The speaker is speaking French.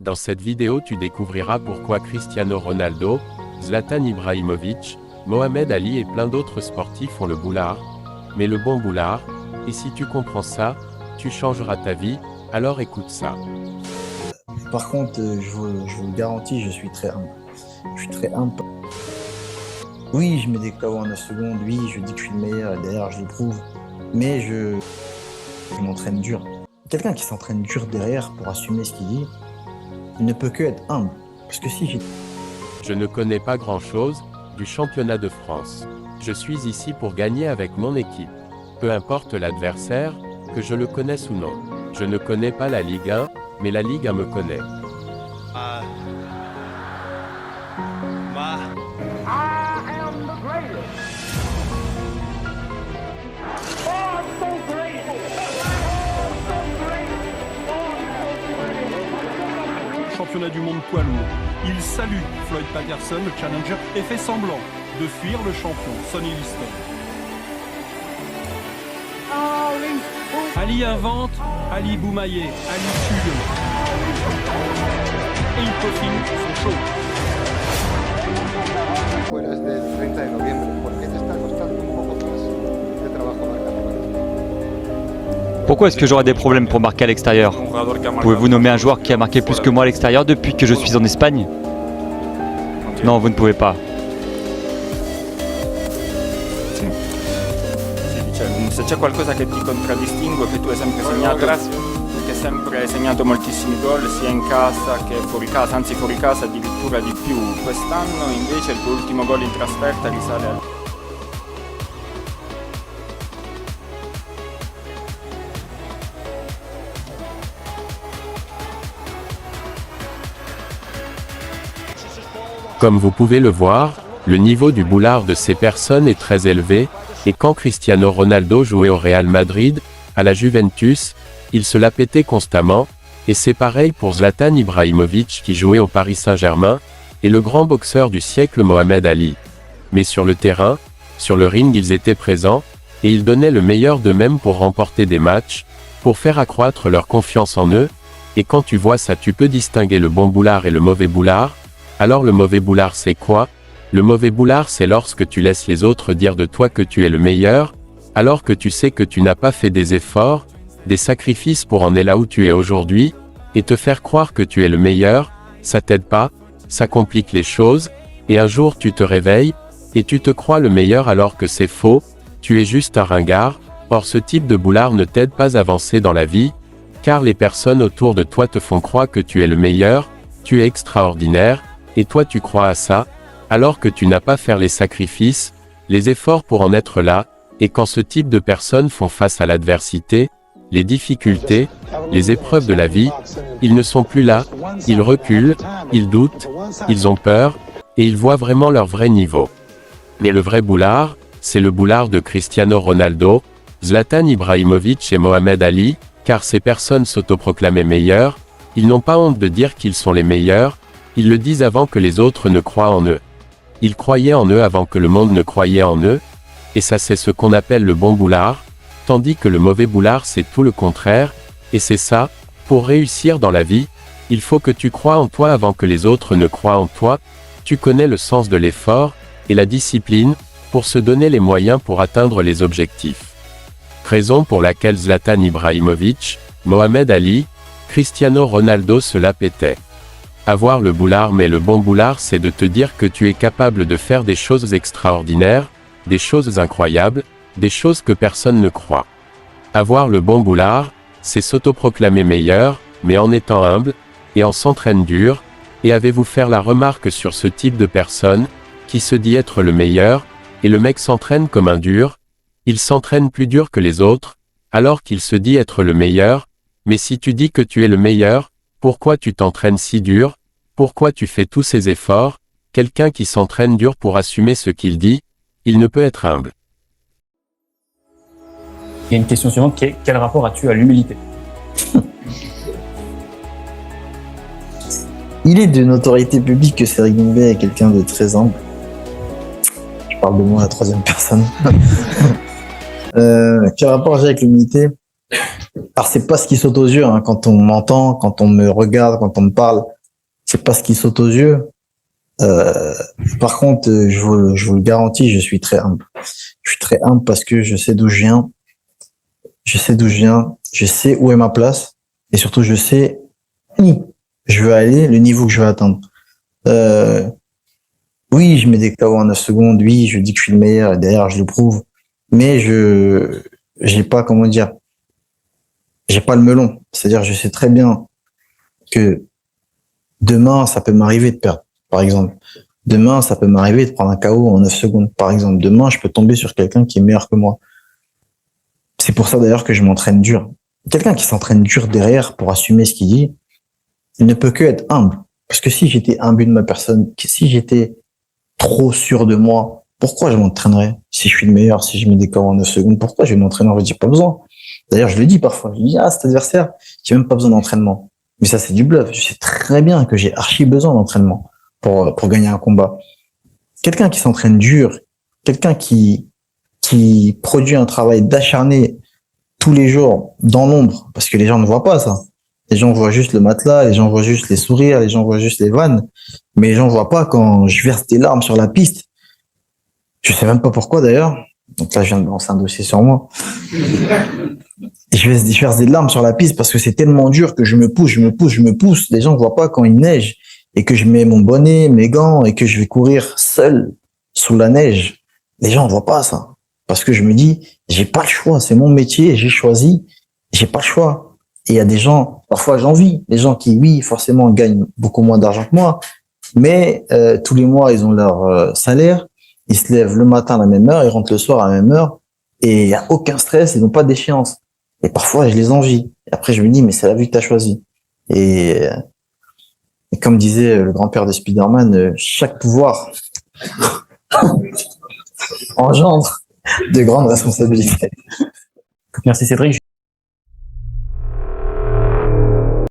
Dans cette vidéo tu découvriras pourquoi Cristiano Ronaldo, Zlatan Ibrahimovic, Mohamed Ali et plein d'autres sportifs ont le boulard, mais le bon boulard, et si tu comprends ça, tu changeras ta vie, alors écoute ça. Par contre, je vous le garantis, je suis très humble. Je suis très humble. Oui, je mets des KO en 9 secondes, oui, je dis que je suis le meilleur, et derrière je le prouve, mais je m'entraîne dur. Quelqu'un qui s'entraîne dur derrière pour assumer ce qu'il dit, il ne peut que être humble. Parce que si j'ai... Je ne connais pas grand-chose du championnat de France. Je suis ici pour gagner avec mon équipe. Peu importe l'adversaire, que je le connaisse ou non. Je ne connais pas la Ligue 1, mais la Ligue 1 me connaît. Championnat du monde poids lourd. Il salue Floyd Patterson, le challenger, et fait semblant de fuir le champion, Sonny Liston. Ali invente, Ali Boumaillé, Ali tue. Et il peaufine son show. Después del 30 de noviembre, ¿por qué te está costando un poco más de trabajo marcar penaltis? Pourquoi est-ce que j'aurais des problèmes pour marquer à l'extérieur? Pouvez-vous nommer un joueur qui a marqué plus que moi à l'extérieur depuis que je suis en Espagne? Non, vous ne pouvez pas. Se c'è qualcosa che ti contraddistingue è che tu hai sempre segnato moltissimi gol sia in casa che fuori casa, anzi fuori casa addirittura di più. Quest'anno invece il tuo ultimo gol in trasferta risale al... Comme vous pouvez le voir, le niveau du boulard de ces personnes est très élevé, et quand Cristiano Ronaldo jouait au Real Madrid, à la Juventus, il se la pétait constamment, et c'est pareil pour Zlatan Ibrahimovic qui jouait au Paris Saint-Germain, et le grand boxeur du siècle Mohamed Ali. Mais sur le terrain, sur le ring ils étaient présents, et ils donnaient le meilleur d'eux-mêmes pour remporter des matchs, pour faire accroître leur confiance en eux, et quand tu vois ça tu peux distinguer le bon boulard et le mauvais boulard. Alors le mauvais boulard c'est quoi? Le mauvais boulard c'est lorsque tu laisses les autres dire de toi que tu es le meilleur, alors que tu sais que tu n'as pas fait des efforts, des sacrifices pour en être là où tu es aujourd'hui, et te faire croire que tu es le meilleur, ça t'aide pas, ça complique les choses, et un jour tu te réveilles, et tu te crois le meilleur alors que c'est faux, tu es juste un ringard. Or ce type de boulard ne t'aide pas à avancer dans la vie, car les personnes autour de toi te font croire que tu es le meilleur, tu es extraordinaire, et toi tu crois à ça, alors que tu n'as pas fait les sacrifices, les efforts pour en être là, et quand ce type de personnes font face à l'adversité, les difficultés, les épreuves de la vie, ils ne sont plus là, ils reculent, ils doutent, ils ont peur, et ils voient vraiment leur vrai niveau. Mais le vrai boulard, c'est le boulard de Cristiano Ronaldo, Zlatan Ibrahimovic et Mohamed Ali, car ces personnes s'autoproclamaient meilleurs, ils n'ont pas honte de dire qu'ils sont les meilleurs, ils le disent avant que les autres ne croient en eux. Ils croyaient en eux avant que le monde ne croyait en eux, et ça c'est ce qu'on appelle le bon boulard, tandis que le mauvais boulard c'est tout le contraire, et c'est ça, pour réussir dans la vie, il faut que tu crois en toi avant que les autres ne croient en toi, tu connais le sens de l'effort, et la discipline, pour se donner les moyens pour atteindre les objectifs. Raison pour laquelle Zlatan Ibrahimovic, Mohamed Ali, Cristiano Ronaldo se la pétaient. Avoir le boulard mais le bon boulard c'est de te dire que tu es capable de faire des choses extraordinaires, des choses incroyables, des choses que personne ne croit. Avoir le bon boulard, c'est s'autoproclamer meilleur, mais en étant humble, et en s'entraîne dur, et avez-vous faire la remarque sur ce type de personne, qui se dit être le meilleur, et le mec s'entraîne comme un dur, il s'entraîne plus dur que les autres, alors qu'il se dit être le meilleur, mais si tu dis que tu es le meilleur, pourquoi tu t'entraînes si dur? Pourquoi tu fais tous ces efforts? Quelqu'un qui s'entraîne dur pour assumer ce qu'il dit, il ne peut être humble. Il y a une question suivante qui est: quel rapport as-tu à l'humilité? Il est de notoriété publique que Cédric Doumbé est quelqu'un de très humble. Je parle de moi à la troisième personne. Quel rapport j'ai avec l'humilité? Alors, c'est pas ce qui saute aux yeux, hein, quand on m'entend, quand on me regarde, quand on me parle. C'est pas ce qui saute aux yeux. Par contre, je vous le garantis, je suis très humble. Je suis très humble parce que je sais d'où je viens. Je sais d'où je viens. Je sais où est ma place. Et surtout, je sais où je veux aller, le niveau que je veux atteindre. Oui, je mets des KO en 9 secondes. Oui, je dis que je suis le meilleur. Et derrière, je le prouve. Mais j'ai pas, comment dire, j'ai pas le melon. C'est-à-dire, je sais très bien que demain, ça peut m'arriver de perdre, par exemple. Demain, ça peut m'arriver de prendre un KO en 9 secondes, par exemple. Demain, je peux tomber sur quelqu'un qui est meilleur que moi. C'est pour ça, d'ailleurs, que je m'entraîne dur. Quelqu'un qui s'entraîne dur derrière pour assumer ce qu'il dit, il ne peut que être humble. Parce que si j'étais imbu de ma personne, si j'étais trop sûr de moi, pourquoi je m'entraînerais? Si je suis le meilleur, si je mets des KO en 9 secondes, pourquoi je vais m'entraîner? J'ai pas besoin. D'ailleurs, je le dis parfois. Je dis, cet adversaire, j'ai même pas besoin d'entraînement. Mais ça, c'est du bluff. Je sais très bien que j'ai archi besoin d'entraînement pour gagner un combat. Quelqu'un qui s'entraîne dur, quelqu'un qui produit un travail d'acharné tous les jours dans l'ombre, parce que les gens ne voient pas ça. Les gens voient juste le matelas, les gens voient juste les sourires, les gens voient juste les vannes, mais les gens voient pas quand je verse des larmes sur la piste. Je sais même pas pourquoi d'ailleurs. Donc là, je viens de lancer un dossier sur moi. Je verse des larmes sur la piste parce que c'est tellement dur que je me pousse. Les gens ne voient pas quand il neige et que je mets mon bonnet, mes gants et que je vais courir seul sous la neige. Les gens ne voient pas ça. Parce que je me dis, j'ai pas le choix. C'est mon métier, j'ai choisi. J'ai pas le choix. Et il y a des gens, parfois j'envie, des gens qui, oui, forcément, gagnent beaucoup moins d'argent que moi. Mais tous les mois, ils ont leur salaire. Ils se lèvent le matin à la même heure, ils rentrent le soir à la même heure. Et il n'y a aucun stress, ils n'ont pas d'échéance. Et parfois, je les envie. Et après, je me dis, mais c'est la vie que tu as choisie. Et comme disait le grand-père de Spider-Man, chaque pouvoir engendre de grandes responsabilités. Merci Cédric.